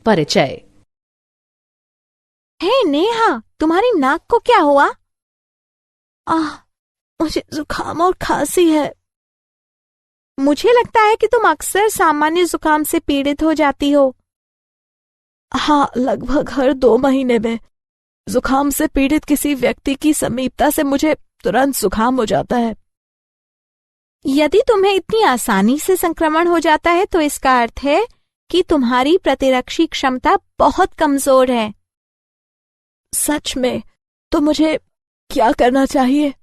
परिचय। हे नेहा, तुम्हारी नाक को क्या हुआ? मुझे जुकाम और खांसी है। मुझे लगता है कि तुम अक्सर सामान्य जुकाम से पीड़ित हो जाती हो। हाँ, लगभग हर 2 महीने में जुकाम से पीड़ित किसी व्यक्ति की समीपता से मुझे तुरंत जुकाम हो जाता है। यदि तुम्हें इतनी आसानी से संक्रमण हो जाता है तो इसका अर्थ है कि तुम्हारी प्रतिरक्षी क्षमता बहुत कमजोर है। सच में? तो मुझे क्या करना चाहिए?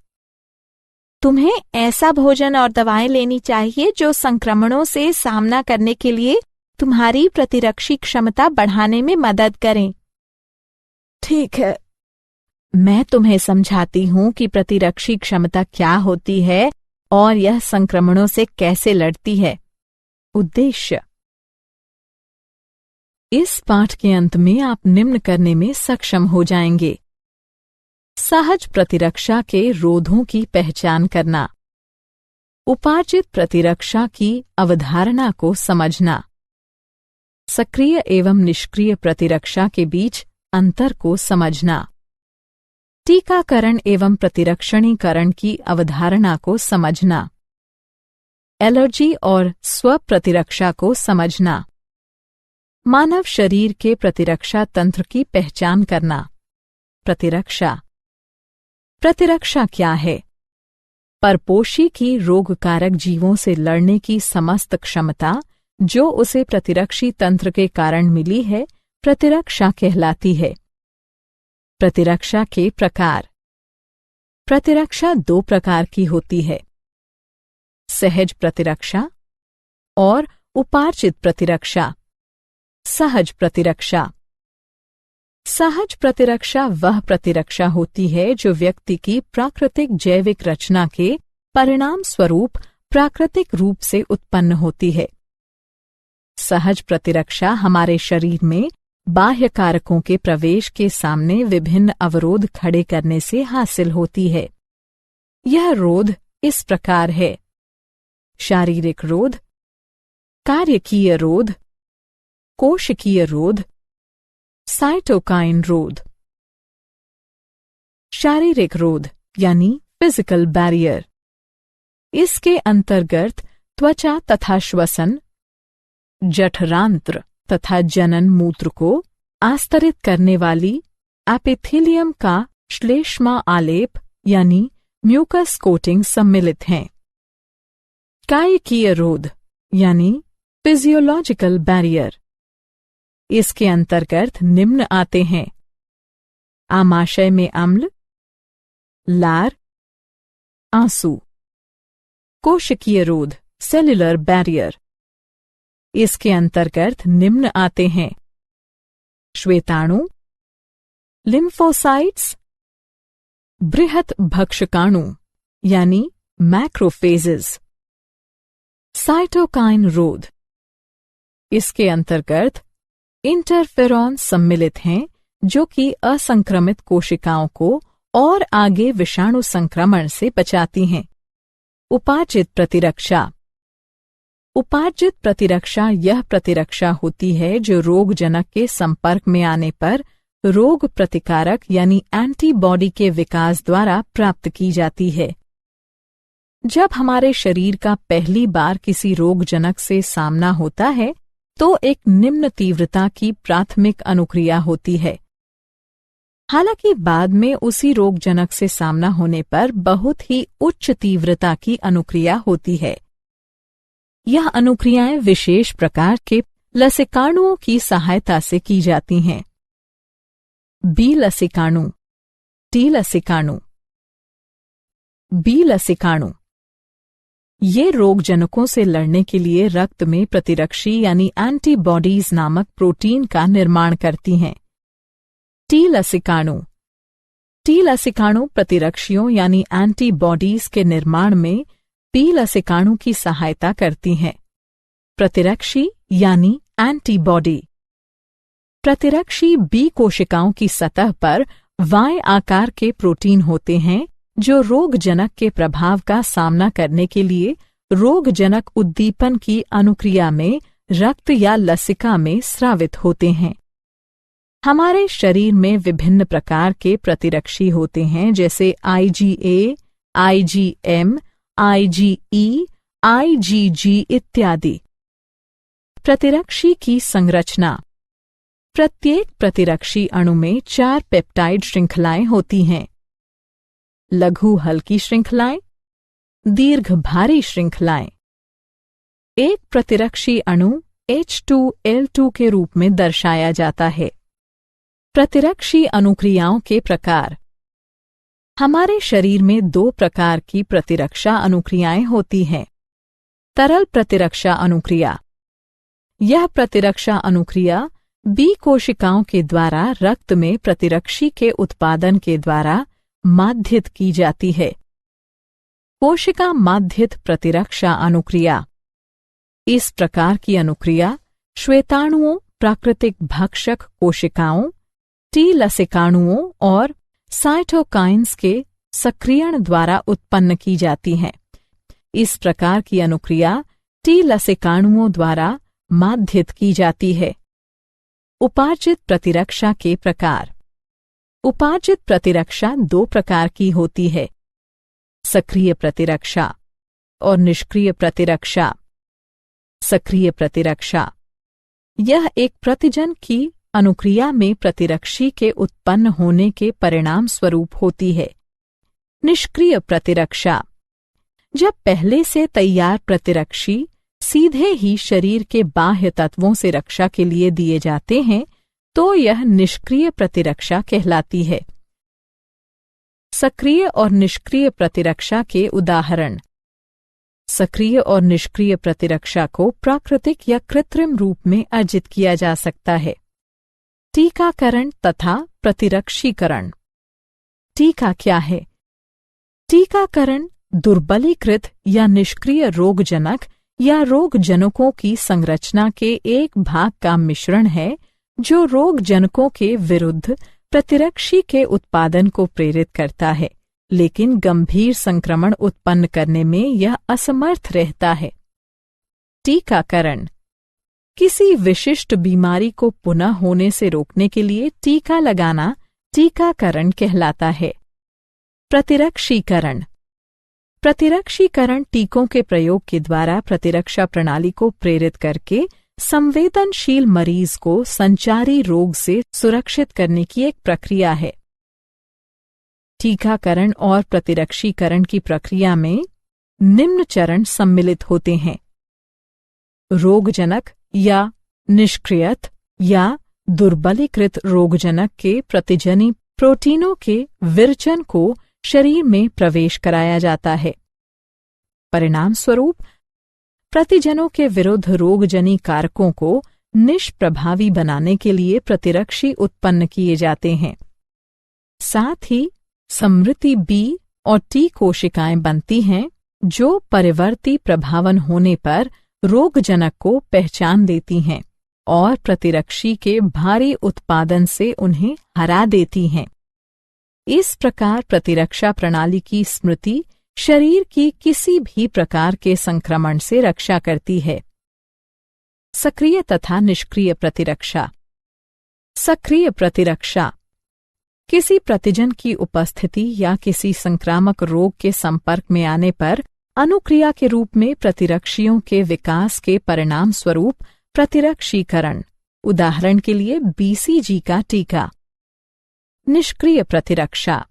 तुम्हें ऐसा भोजन और दवाएं लेनी चाहिए जो संक्रमणों से सामना करने के लिए तुम्हारी प्रतिरक्षी क्षमता बढ़ाने में मदद करें। ठीक है। मैं तुम्हें समझाती हूं कि प्रतिरक्षी क्षमता क्या होती है और यह संक्रमणों से कैसे लड़ती है। उद्देश्य: इस पाठ के अंत में आप निम्न करने में सक्षम हो जाएंगे। सहज प्रतिरक्षा के रोधों की पहचान करना, उपार्जित प्रतिरक्षा की अवधारणा को समझना, सक्रिय एवं निष्क्रिय प्रतिरक्षा के बीच अंतर को समझना, टीकाकरण एवं प्रतिरक्षणीकरण की अवधारणा को समझना, एलर्जी और स्व प्रतिरक्षा को समझना, मानव शरीर के प्रतिरक्षा तंत्र की पहचान करना। प्रतिरक्षा क्या है? परपोषी की रोगकारक जीवों से लड़ने की समस्त क्षमता जो उसे प्रतिरक्षी तंत्र के कारण मिली है, प्रतिरक्षा कहलाती है। प्रतिरक्षा के प्रकार। प्रतिरक्षा 2 प्रकार की होती है: सहज प्रतिरक्षा और उपार्जित प्रतिरक्षा। सहज प्रतिरक्षा। सहज प्रतिरक्षा वह प्रतिरक्षा होती है जो व्यक्ति की प्राकृतिक जैविक रचना के परिणाम स्वरूप प्राकृतिक रूप से उत्पन्न होती है। सहज प्रतिरक्षा हमारे शरीर में बाह्य कारकों के प्रवेश के सामने विभिन्न अवरोध खड़े करने से हासिल होती है। यह रोध इस प्रकार है: शारीरिक रोध, कार्यकीय रोध, कोशिकीय रोध, साइटोकाइन रोध। शारीरिक रोध यानी फिजिकल बैरियर। इसके अंतर्गत त्वचा तथा श्वसन, जठरांत्र तथा जनन मूत्र को आस्तरित करने वाली एपिथेलियम का श्लेष्मा आलेप यानी म्यूकस कोटिंग सम्मिलित हैं। कायिकीय रोध यानी फिजियोलॉजिकल बैरियर। इसके अंतर्गत निम्न आते हैं: आमाशय में अम्ल, लार, आंसू। कोशिकीय रोध सेल्युलर बैरियर। इसके अंतर्गत निम्न आते हैं: श्वेताणु, लिम्फोसाइट्स, बृहत भक्षकाणु यानी मैक्रोफेजेस। साइटोकाइन रोध। इसके अंतर्गत इंटरफेरॉन सम्मिलित हैं जो कि असंक्रमित कोशिकाओं को और आगे विषाणु संक्रमण से बचाती हैं। उपार्जित प्रतिरक्षा। उपार्जित प्रतिरक्षा यह प्रतिरक्षा होती है जो रोगजनक के संपर्क में आने पर रोग प्रतिकारक यानी एंटीबॉडी के विकास द्वारा प्राप्त की जाती है। जब हमारे शरीर का पहली बार किसी रोगजनक से सामना होता है तो एक निम्न तीव्रता की प्राथमिक अनुक्रिया होती है। हालांकि बाद में उसी रोगजनक से सामना होने पर बहुत ही उच्च तीव्रता की अनुक्रिया होती है। यह अनुक्रियाएं विशेष प्रकार के लसिकाणुओं की सहायता से की जाती हैं। बी लसिकाणु, टी लसिकाणु। बी लसिकाणु ये रोगजनकों से लड़ने के लिए रक्त में प्रतिरक्षी यानी एंटीबॉडीज नामक प्रोटीन का निर्माण करती हैं। टी लसिकाणु। टी लसिकाणु प्रतिरक्षियों यानी एंटीबॉडीज के निर्माण में बी लसिकाणु की सहायता करती हैं। प्रतिरक्षी यानी एंटीबॉडी। प्रतिरक्षी बी कोशिकाओं की सतह पर वाय आकार के प्रोटीन होते हैं जो रोगजनक के प्रभाव का सामना करने के लिए रोगजनक उद्दीपन की अनुक्रिया में रक्त या लसिका में स्रावित होते हैं। हमारे शरीर में विभिन्न प्रकार के प्रतिरक्षी होते हैं, जैसे IgA, IgM, IgE, IgG इत्यादि। प्रतिरक्षी की संरचना। प्रत्येक प्रतिरक्षी अणु में 4 पेप्टाइड श्रृंखलाएं होती हैं। लघु हल्की श्रृंखलाएं, दीर्घ भारी श्रृंखलाएं। एक प्रतिरक्षी अणु H2L2 के रूप में दर्शाया जाता है। प्रतिरक्षी अनुक्रियाओं के प्रकार। हमारे शरीर में 2 प्रकार की प्रतिरक्षा अनुक्रियाएं होती हैं। तरल प्रतिरक्षा अनुक्रिया। यह प्रतिरक्षा अनुक्रिया B कोशिकाओं के द्वारा रक्त में प्रतिरक्षी के उत्पादन के द्वारा माध्यित की जाती है। कोशिका माध्यित प्रतिरक्षा अनुक्रिया। इस प्रकार की अनुक्रिया श्वेताणुओं, प्राकृतिक भक्षक कोशिकाओं, T लसिकाणुओं और साइटोकाइन्स के सक्रियण द्वारा उत्पन्न की जाती हैं। इस प्रकार की अनुक्रिया T लसिकाणुओं द्वारा माध्यित की जाती है। उपार्जित प्रतिरक्षा के प्रकार। उपार्जित प्रतिरक्षा 2 प्रकार की होती है, सक्रिय प्रतिरक्षा और निष्क्रिय प्रतिरक्षा। सक्रिय प्रतिरक्षा यह एक प्रतिजन की अनुक्रिया में प्रतिरक्षी के उत्पन्न होने के परिणाम स्वरूप होती है। निष्क्रिय प्रतिरक्षा जब पहले से तैयार प्रतिरक्षी सीधे ही शरीर के बाह्य तत्वों से रक्षा के लिए दिए जाते हैं, तो यह निष्क्रिय प्रतिरक्षा कहलाती है। सक्रिय और निष्क्रिय प्रतिरक्षा के उदाहरण। सक्रिय और निष्क्रिय प्रतिरक्षा को प्राकृतिक या कृत्रिम रूप में अर्जित किया जा सकता है। टीकाकरण तथा प्रतिरक्षीकरण। टीका क्या है? टीकाकरण दुर्बलीकृत या निष्क्रिय रोगजनक या रोगजनकों की संरचना के एक भाग का मिश्रण है, जो रोगजनकों के विरुद्ध प्रतिरक्षी के उत्पादन को प्रेरित करता है, लेकिन गंभीर संक्रमण उत्पन्न करने में यह असमर्थ रहता है। टीकाकरण किसी विशिष्ट बीमारी को पुनः होने से रोकने के लिए टीका लगाना टीकाकरण कहलाता है। प्रतिरक्षीकरण। प्रतिरक्षीकरण टीकों के प्रयोग के द्वारा प्रतिरक्षा प्रणाली को प्रेरित करके संवेदनशील मरीज को संचारी रोग से सुरक्षित करने की एक प्रक्रिया है। टीकाकरण और प्रतिरक्षीकरण की प्रक्रिया में निम्न चरण सम्मिलित होते हैं। रोगजनक या निष्क्रियत या दुर्बलीकृत रोगजनक के प्रतिजनी प्रोटीनों के विरचन को शरीर में प्रवेश कराया जाता है। परिणाम स्वरूप प्रतिजनों के विरुद्ध रोगजनी कारकों को निष्प्रभावी बनाने के लिए प्रतिरक्षी उत्पन्न किए जाते हैं। साथ ही समृद्धि B और T कोशिकाएं बनती हैं, जो परिवर्ती प्रभावन होने पर रोगजनक को पहचान देती हैं और प्रतिरक्षी के भारी उत्पादन से उन्हें हरा देती हैं। इस प्रकार प्रतिरक्षा प्रणाली की स्मृति शरीर की किसी भी प्रकार के संक्रमण से रक्षा करती है। सक्रिय तथा निष्क्रिय प्रतिरक्षा। सक्रिय प्रतिरक्षा किसी प्रतिजन की उपस्थिति या किसी संक्रामक रोग के संपर्क में आने पर अनुक्रिया के रूप में प्रतिरक्षियों के विकास के परिणाम स्वरूप प्रतिरक्षीकरण। उदाहरण के लिए BCG का टीका। निष्क्रिय प्रतिरक्षा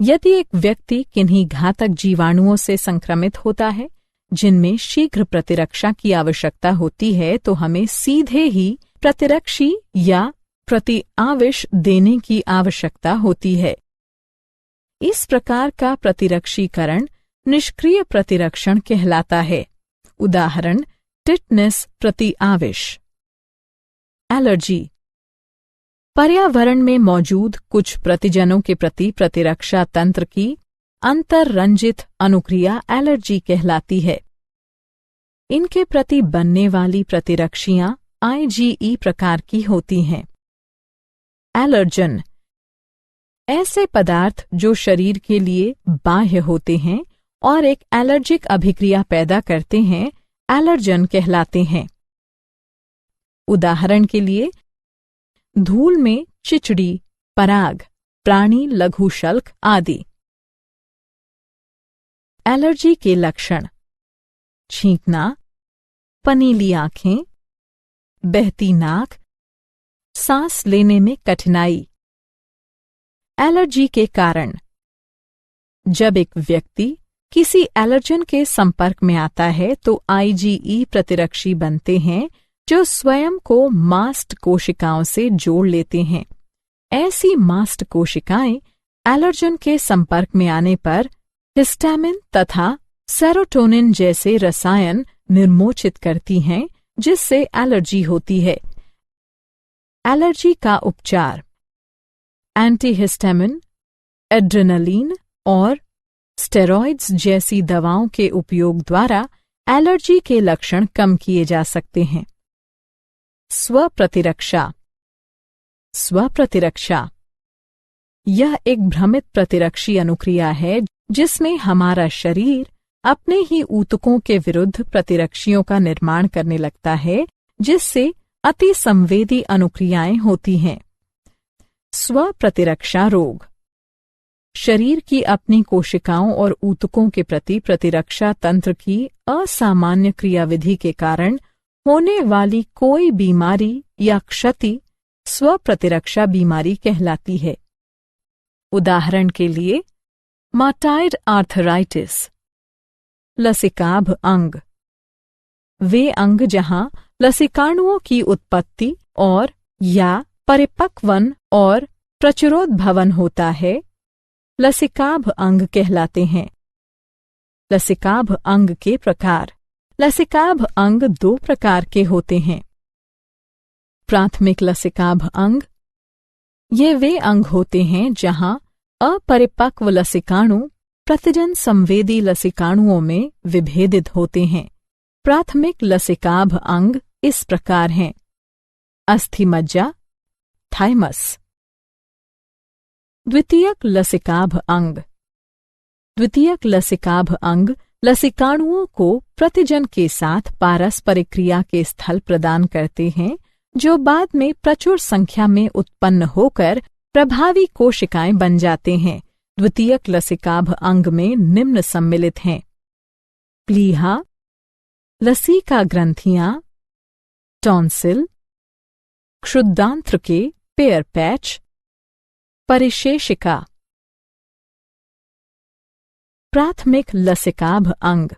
यदि एक व्यक्ति किन्हीं घातक जीवाणुओं से संक्रमित होता है जिनमें शीघ्र प्रतिरक्षा की आवश्यकता होती है, तो हमें सीधे ही प्रतिरक्षी या प्रतिआविष देने की आवश्यकता होती है। इस प्रकार का प्रतिरक्षीकरण निष्क्रिय प्रतिरक्षण कहलाता है। उदाहरण टिटनेस प्रतिआविष। एलर्जी पर्यावरण में मौजूद कुछ प्रतिजनों के प्रति प्रतिरक्षा तंत्र की अंतररंजित अनुक्रिया एलर्जी कहलाती है। इनके प्रति बनने वाली प्रतिरक्षियां IgE प्रकार की होती हैं। एलर्जन ऐसे पदार्थ जो शरीर के लिए बाह्य होते हैं और एक एलर्जिक अभिक्रिया पैदा करते हैं, एलर्जन कहलाते हैं। उदाहरण के लिए धूल में चिचड़ी, पराग, प्राणी लघुशल्क आदि। एलर्जी के लक्षण: छींकना, पनीली आंखें, बहती नाक, सांस लेने में कठिनाई। एलर्जी के कारण: जब एक व्यक्ति किसी एलर्जन के संपर्क में आता है तो आईजीई प्रतिरक्षी बनते हैं जो स्वयं को मास्ट कोशिकाओं से जोड़ लेते हैं। ऐसी मास्ट कोशिकाएं एलर्जन के संपर्क में आने पर हिस्टामिन तथा सेरोटोनिन जैसे रसायन निर्मोचित करती हैं, जिससे एलर्जी होती है। एलर्जी का उपचार: एंटीहिस्टामिन, एड्रेनलिन और स्टेरॉइड्स जैसी दवाओं के उपयोग द्वारा एलर्जी के लक्षण कम किए जा सकते हैं। स्वप्रतिरक्षा: स्वप्रतिरक्षा यह एक भ्रमित प्रतिरक्षी अनुक्रिया है जिसमें हमारा शरीर अपने ही ऊतकों के विरुद्ध प्रतिरक्षियों का निर्माण करने लगता है, जिससे अति संवेदी अनुक्रियाएं होती हैं। स्वप्रतिरक्षा रोग: शरीर की अपनी कोशिकाओं और ऊतकों के प्रति प्रतिरक्षा तंत्र की असामान्य क्रियाविधि के कारण होने वाली कोई बीमारी या क्षति स्वप्रतिरक्षा बीमारी कहलाती है। उदाहरण के लिए रूमेटॉइड आर्थराइटिस, लसिकाभ अंग, वे अंग जहां लसिकाणुओं की उत्पत्ति और या परिपक्वन और प्रचुरोद्भवन होता है, लसिकाभ अंग कहलाते हैं। लसिकाभ अंग के प्रकार: लसिकाभ अंग 2 प्रकार के होते हैं। प्राथमिक लसिकाभ अंग: ये वे अंग होते हैं जहां अपरिपक्व लसिकाणु प्रतिजन संवेदी लसिकाणुओं में विभेदित होते हैं। प्राथमिक लसिकाभ अंग इस प्रकार हैं: अस्थिमज्जा, थाइमस। द्वितीयक लसिकाभ अंग: द्वितीयक लसिकाभ अंग लसिकाणुओं को प्रतिजन के साथ पारस्परिक क्रिया के स्थल प्रदान करते हैं, जो बाद में प्रचुर संख्या में उत्पन्न होकर प्रभावी कोशिकाएं बन जाते हैं। द्वितीयक लसिकाभ अंग में निम्न सम्मिलित हैं: प्लीहा, लसिका ग्रंथियां, टॉन्सिल, क्षुद्रांत्र के पेयर पैच, परिशेषिका। प्राथमिक लसिकाभ अंग: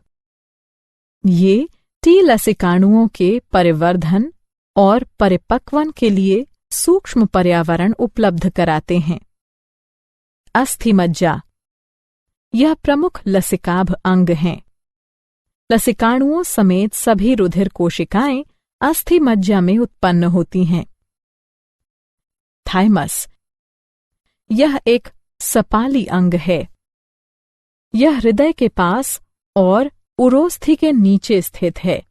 ये टी लसिकाणुओं के परिवर्धन और परिपक्वन के लिए सूक्ष्म पर्यावरण उपलब्ध कराते हैं। अस्थिमज्जा: यह प्रमुख लसिकाभ अंग हैं। लसिकाणुओं समेत सभी रुधिर कोशिकाएं अस्थिमज्जा में उत्पन्न होती हैं। थाइमस: यह एक सपाली अंग है। यह हृदय के पास और उरोस्थि के नीचे स्थित है।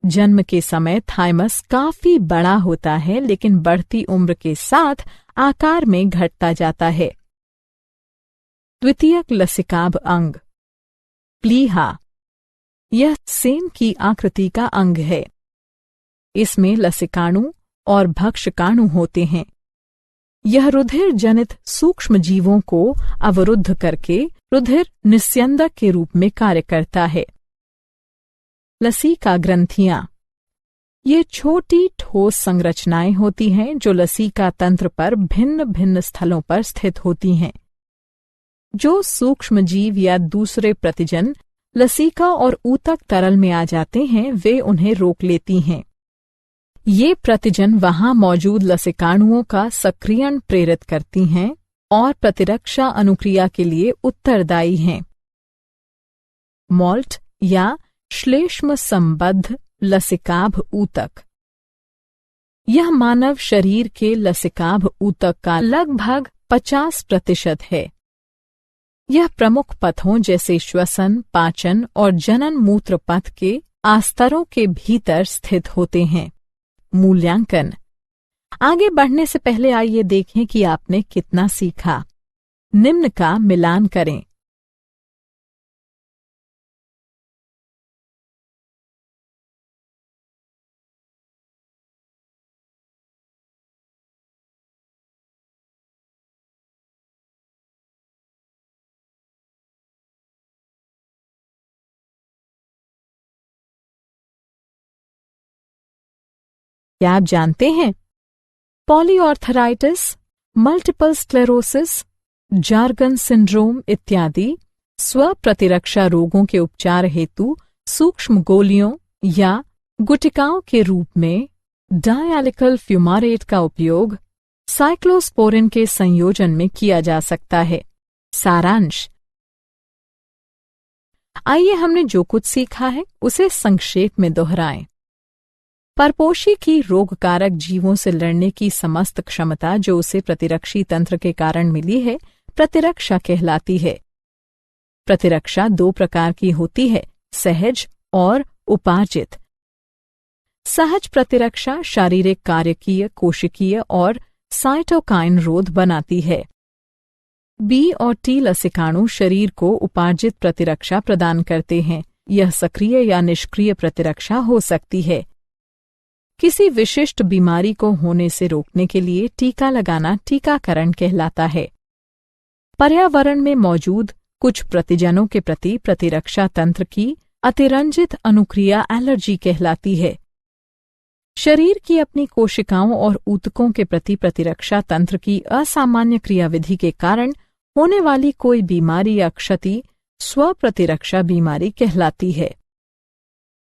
जन्म के समय थाइमस काफी बड़ा होता है, लेकिन बढ़ती उम्र के साथ आकार में घटता जाता है। द्वितीयक लसिकाभ अंग: प्लीहा, यह सेम की आकृति का अंग है। इसमें लसिकाणु और भक्षकाणु होते हैं। यह रुधिर जनित सूक्ष्म जीवों को अवरुद्ध करके रुधिर निस्यंदक के रूप में कार्य करता है। लसिका ग्रंथियां: ये छोटी ठोस संरचनाएं होती हैं जो लसिका तंत्र पर भिन्न भिन्न स्थलों पर स्थित होती हैं। जो सूक्ष्म जीव या दूसरे प्रतिजन लसिका और ऊतक तरल में आ जाते हैं, वे उन्हें रोक लेती हैं। ये प्रतिजन वहां मौजूद लसिकाणुओं का सक्रियण प्रेरित करती हैं और प्रतिरक्षा अनुक्रिया के लिए उत्तरदायी हैं। मॉल्ट या श्लेष्म संबद्ध लसिकाभ ऊतक: यह मानव शरीर के लसिकाभ ऊतक का लगभग 50% है। यह प्रमुख पथों जैसे श्वसन, पाचन और जनन मूत्र पथ के आस्तरों के भीतर स्थित होते हैं। मूल्यांकन: आगे बढ़ने से पहले आइए देखें कि आपने कितना सीखा। निम्न का मिलान करें। क्या आप जानते हैं? Polyarthritis, multiple sclerosis, jargon syndrome इत्यादि स्व प्रतिरक्षा रोगों के उपचार हेतु सूक्ष्म गोलियों या गुटिकाओं के रूप में डायलिकल फ्यूमारेट का उपयोग साइक्लोस्पोरिन के संयोजन में किया जा सकता है। सारांश। आइए हमने जो कुछ सीखा है उसे संक्षेप में दोहराएं। परपोषी की रोगकारक जीवों से लड़ने की समस्त क्षमता जो उसे प्रतिरक्षी तंत्र के कारण मिली है, प्रतिरक्षा कहलाती है। प्रतिरक्षा 2 प्रकार की होती है, सहज और उपार्जित। सहज प्रतिरक्षा शारीरिक, कार्यकीय, कोशिकीय और साइटोकाइन रोध बनाती है। बी और टी लसिकाणु शरीर को उपार्जित प्रतिरक्षा प्रदान करते हैं। यह सक्रिय या निष्क्रिय प्रतिरक्षा हो सकती है। किसी विशिष्ट बीमारी को होने से रोकने के लिए टीका लगाना टीकाकरण कहलाता है। पर्यावरण में मौजूद कुछ प्रतिजनों के प्रति प्रतिरक्षा तंत्र की अतिरंजित अनुक्रिया एलर्जी कहलाती है। शरीर की अपनी कोशिकाओं और ऊतकों के प्रति प्रतिरक्षा तंत्र की असामान्य क्रियाविधि के कारण होने वाली कोई बीमारी या क्षति स्व प्रतिरक्षा बीमारी कहलाती है।